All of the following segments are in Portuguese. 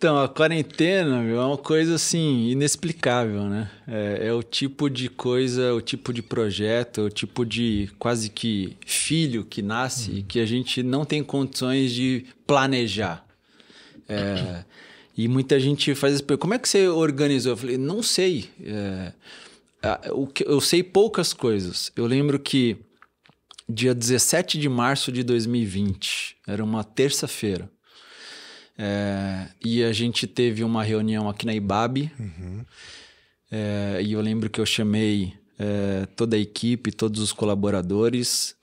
Então, a quarentena, meu, é uma coisa assim, inexplicável, né? É o tipo de coisa, o tipo de projeto, o tipo de quase que filho que nasce e que a gente não tem condições de planejar. E muita gente faz essa pergunta, como é que você organizou? Eu falei, não sei. Eu sei poucas coisas. Eu lembro que dia 17 de março de 2020, era uma terça-feira, e a gente teve uma reunião aqui na IBAB, e eu lembro que eu chamei toda a equipe, todos os colaboradores,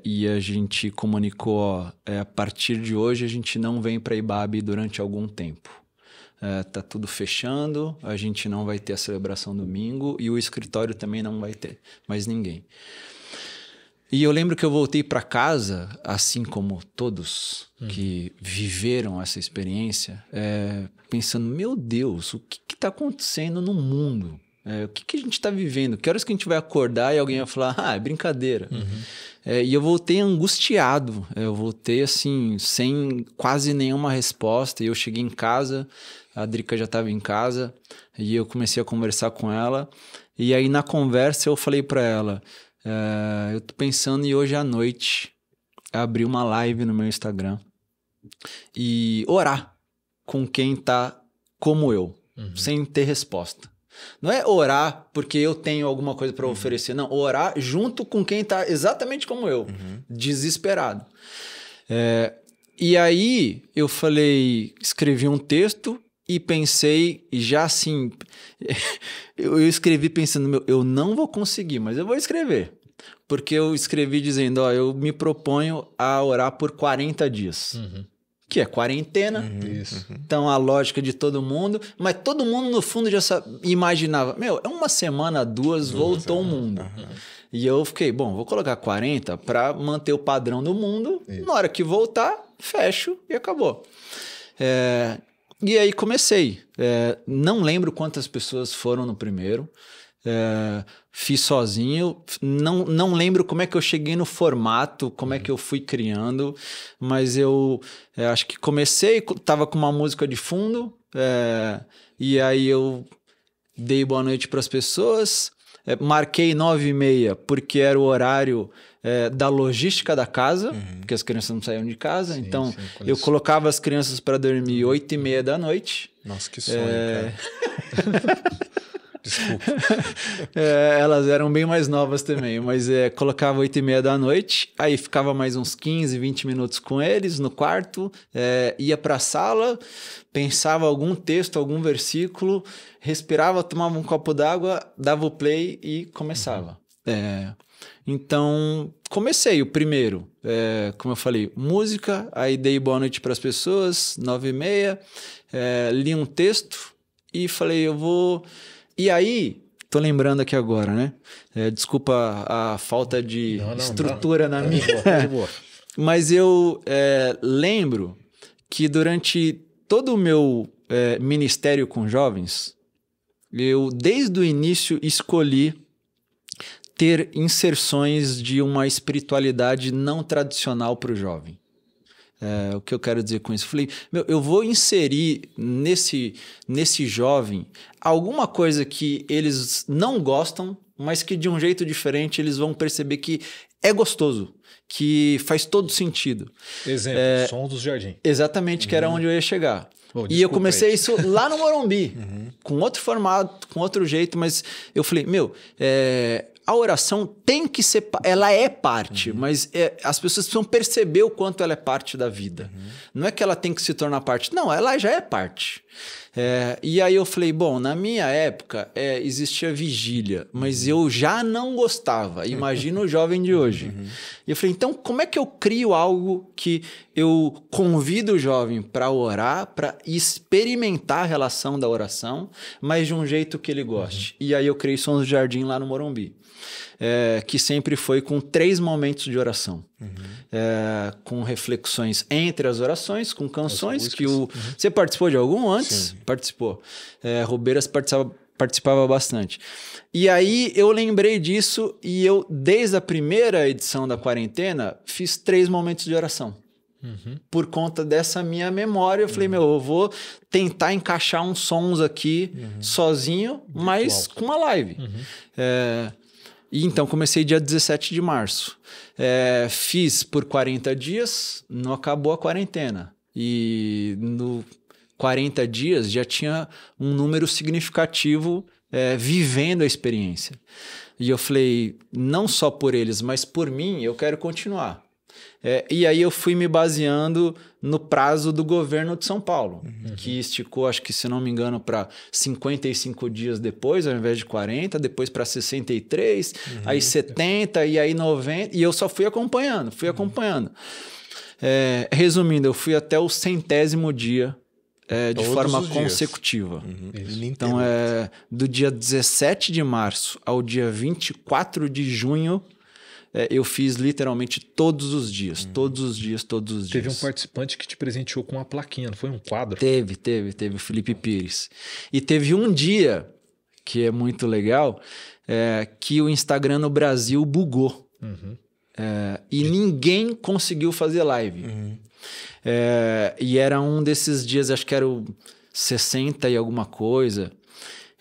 e a gente comunicou, ó, a partir de hoje a gente não vem para a IBAB durante algum tempo. Tá tudo fechando, a gente não vai ter a celebração domingo e o escritório também não vai ter mais ninguém. E eu lembro que eu voltei para casa, assim como todos que viveram essa experiência, pensando, meu Deus, o que está acontecendo no mundo? O que a gente está vivendo? Que horas que a gente vai acordar e alguém vai falar, é brincadeira. E eu voltei angustiado, eu voltei assim, sem quase nenhuma resposta. E eu cheguei em casa, a Drica já estava em casa, e eu comecei a conversar com ela. E aí na conversa eu falei para ela, eu tô pensando em hoje à noite abrir uma live no meu Instagram e orar com quem tá como eu, sem ter resposta. Não é orar porque eu tenho alguma coisa para oferecer, não. Orar junto com quem tá exatamente como eu, desesperado. E aí eu falei, escrevi um texto e pensei, já assim, eu escrevi pensando, eu não vou conseguir, mas eu vou escrever. Porque eu escrevi dizendo, eu me proponho a orar por 40 dias. Que é quarentena. Isso. Então, a lógica de todo mundo. Mas todo mundo, no fundo, já imaginava, é uma semana, duas voltou o mundo. E eu fiquei, vou colocar 40 para manter o padrão do mundo. Na hora que voltar, fecho e acabou. E aí comecei. Não lembro quantas pessoas foram no primeiro. Fiz sozinho, não lembro como é que eu cheguei no formato, como é que eu fui criando, mas eu acho que comecei, tava com uma música de fundo, e aí eu dei boa noite para as pessoas, marquei 9h30 porque era o horário da logística da casa, porque as crianças não saíam de casa, então eu colocava as crianças para dormir 8h30 da noite. Nossa, que sonho, cara. Desculpa. Elas eram bem mais novas também, mas colocava 8h30 da noite, aí ficava mais uns 15, 20 minutos com eles no quarto, ia para a sala, pensava algum texto, algum versículo, respirava, tomava um copo d'água, dava o play e começava. Então, comecei o primeiro, como eu falei, música, aí dei boa noite para as pessoas, 9h30, li um texto e falei, eu vou... E aí, tô lembrando aqui agora, né? Desculpa a falta de estrutura na minha... boa. Mas eu lembro que durante todo o meu ministério com jovens, eu, desde o início, escolhi ter inserções de uma espiritualidade não tradicional para o jovem. O que eu quero dizer com isso? Eu falei, eu vou inserir nesse jovem alguma coisa que eles não gostam, mas que de um jeito diferente eles vão perceber que é gostoso, que faz todo sentido. Exemplo, Som dos Jardim. Exatamente, que era onde eu ia chegar. E eu comecei isso lá no Morumbi, com outro formato, com outro jeito, mas eu falei, a oração tem que ser... Ela é parte, mas as pessoas precisam perceber o quanto ela é parte da vida. Não é que ela tem que se tornar parte. Não, ela já é parte. E aí eu falei, na minha época existia vigília, mas eu já não gostava. Imagina o jovem de hoje. E eu falei, então como é que eu crio algo que eu convido o jovem para orar, para experimentar a relação da oração, mas de um jeito que ele goste? E aí eu criei Sons do Jardim lá no Morumbi. Que sempre foi com 3 momentos de oração. Com reflexões entre as orações, com canções que Você participou de algum antes? Sim. Participou. Roubeiras participava bastante. E aí eu lembrei disso e eu, desde a primeira edição da quarentena, fiz 3 momentos de oração. por conta dessa minha memória. Eu falei, eu vou tentar encaixar uns sons aqui sozinho, mas com uma live. E então comecei dia 17 de março. Fiz por 40 dias, não acabou a quarentena. E no 40 dias já tinha um número significativo vivendo a experiência. E eu falei, não só por eles, mas por mim, eu quero continuar. E aí eu fui me baseando no prazo do governo de São Paulo, que esticou, acho que se não me engano, para 55 dias depois, ao invés de 40, depois para 63, aí 70 e aí 90, e eu só fui acompanhando. Resumindo, eu fui até o 100º dia de forma consecutiva. Então, do dia 17 de março ao dia 24 de junho, eu fiz literalmente todos os dias. Teve um participante que te presenteou com uma plaquinha, não foi um quadro? Teve o Felipe Pires. E teve um dia, que é muito legal, que o Instagram no Brasil bugou. E ninguém conseguiu fazer live. E era um desses dias, acho que era o 60 e alguma coisa.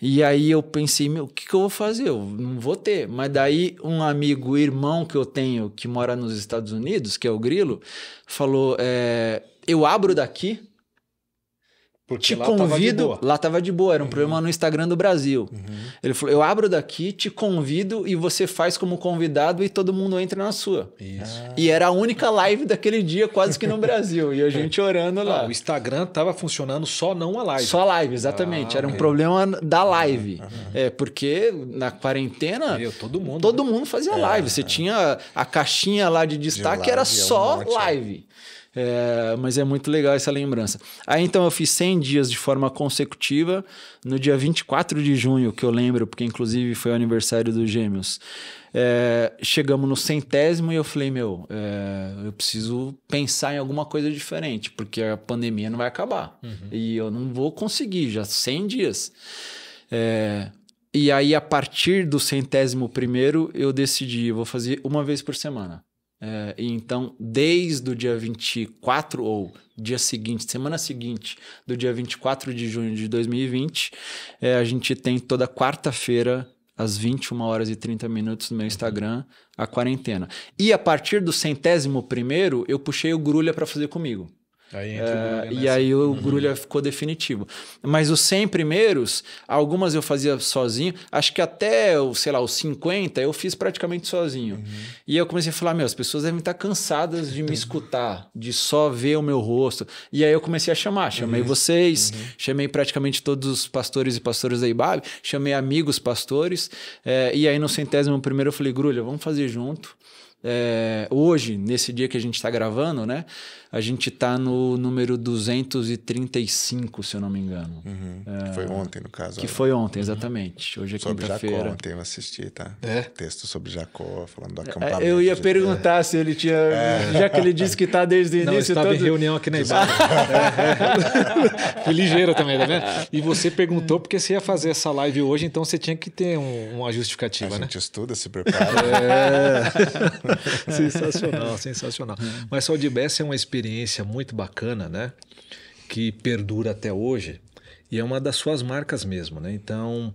E aí eu pensei, o que eu vou fazer? Eu não vou ter. Mas daí um amigo, irmão que eu tenho, que mora nos Estados Unidos, que é o Grilo, falou, eu abro daqui, porque te lá convido... Lá tava de boa, era um problema no Instagram do Brasil. Ele falou, eu abro daqui, te convido e você faz como convidado e todo mundo entra na sua. E era a única live daquele dia, quase que no Brasil. E a gente orando lá. O Instagram tava funcionando só não a live. Só a live, exatamente. Era um problema da live. Porque na quarentena, todo mundo fazia live. Você tinha a caixinha lá de destaque, que era só live. Mas é muito legal essa lembrança. Aí então eu fiz 100 dias de forma consecutiva. No dia 24 de junho, que eu lembro, porque inclusive foi o aniversário dos Gêmeos, chegamos no 100º e eu falei, eu preciso pensar em alguma coisa diferente, porque a pandemia não vai acabar. E eu não vou conseguir, já 100 dias. E aí, a partir do 100º, eu decidi, eu vou fazer uma vez por semana. Então, desde o dia 24, ou dia seguinte, semana seguinte, do dia 24 de junho de 2020, a gente tem toda quarta-feira, às 21h30 no meu Instagram, a quarentena. E a partir do 100º, eu puxei o Grulha para fazer comigo. E aí o Grulha ficou definitivo. Mas os 100 primeiros, algumas eu fazia sozinho. Acho que até, os 50 eu fiz praticamente sozinho. E eu comecei a falar, as pessoas devem estar cansadas de me escutar, de só ver o meu rosto. E aí eu comecei a chamei vocês, chamei praticamente todos os pastores e pastoras da IBAB, chamei amigos pastores. E aí no 100º eu falei, Grulha, vamos fazer junto. Hoje, nesse dia que a gente está gravando, né? A gente está no número 235, se eu não me engano. Que foi ontem, no caso. Que foi ontem, exatamente. Hoje é quinta-feira. Jacó, ontem eu assisti, tá? Texto sobre Jacó, falando do acampamento. Eu ia perguntar se ele tinha... Já que ele disse que está desde o início... Não, estava em reunião aqui na IBAB. Fui ligeiro também, tá vendo? E você perguntou porque você ia fazer essa live hoje, então você tinha que ter uma justificativa, né? A gente estuda, se prepara. Sensacional. Mas Saldiba, essa é uma experiência muito bacana, né? Que perdura até hoje e é uma das suas marcas mesmo, né? Então,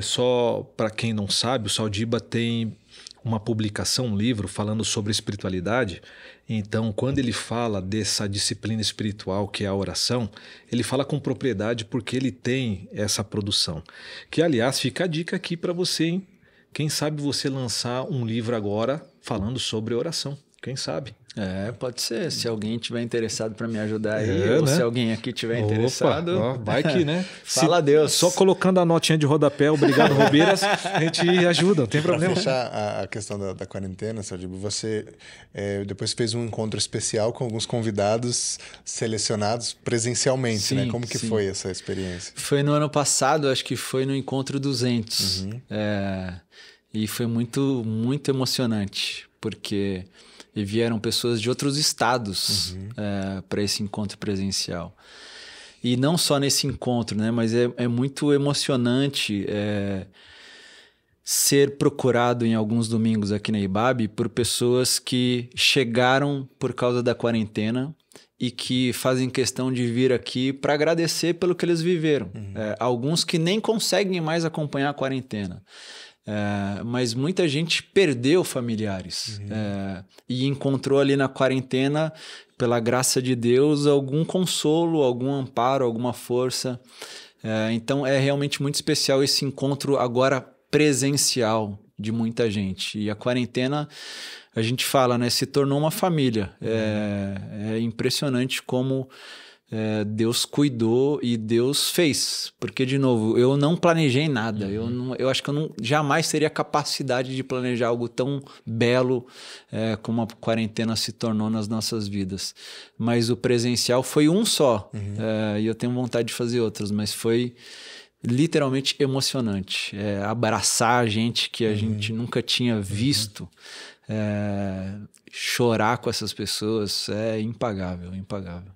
só para quem não sabe, o Saldiba tem uma publicação, um livro falando sobre espiritualidade. Então, quando ele fala dessa disciplina espiritual que é a oração, ele fala com propriedade porque ele tem essa produção. Que, aliás, fica a dica aqui para você, hein? Quem sabe você lançar um livro agora falando sobre oração? Quem sabe? Pode ser. Se alguém tiver interessado para me ajudar aí, ou se alguém aqui tiver interessado... vai que, né? Fala a Deus. Só colocando a notinha de rodapé, obrigado, Robeiras, a gente ajuda, não tem problema. Para fechar a questão da quarentena, Saldiba, você depois fez um encontro especial com alguns convidados selecionados presencialmente, né? Como que foi essa experiência? Foi no ano passado, acho que foi no Encontro 200. E foi muito, muito emocionante, porque... E vieram pessoas de outros estados para esse encontro presencial. E não só nesse encontro, né? Mas é muito emocionante ser procurado em alguns domingos aqui na IBAB por pessoas que chegaram por causa da quarentena e que fazem questão de vir aqui para agradecer pelo que eles viveram. Alguns que nem conseguem mais acompanhar a quarentena. Mas muita gente perdeu familiares e encontrou ali na quarentena, pela graça de Deus, algum consolo, algum amparo, alguma força. Então é realmente muito especial esse encontro agora presencial de muita gente. E a quarentena, a gente fala, né, se tornou uma família. É impressionante como Deus cuidou e Deus fez. Porque, de novo, eu não planejei nada. Eu acho que eu jamais teria capacidade de planejar algo tão belo como a quarentena se tornou nas nossas vidas. Mas o presencial foi um só. E eu tenho vontade de fazer outros, mas foi literalmente emocionante. Abraçar a gente que a gente nunca tinha visto. Chorar com essas pessoas é impagável, impagável.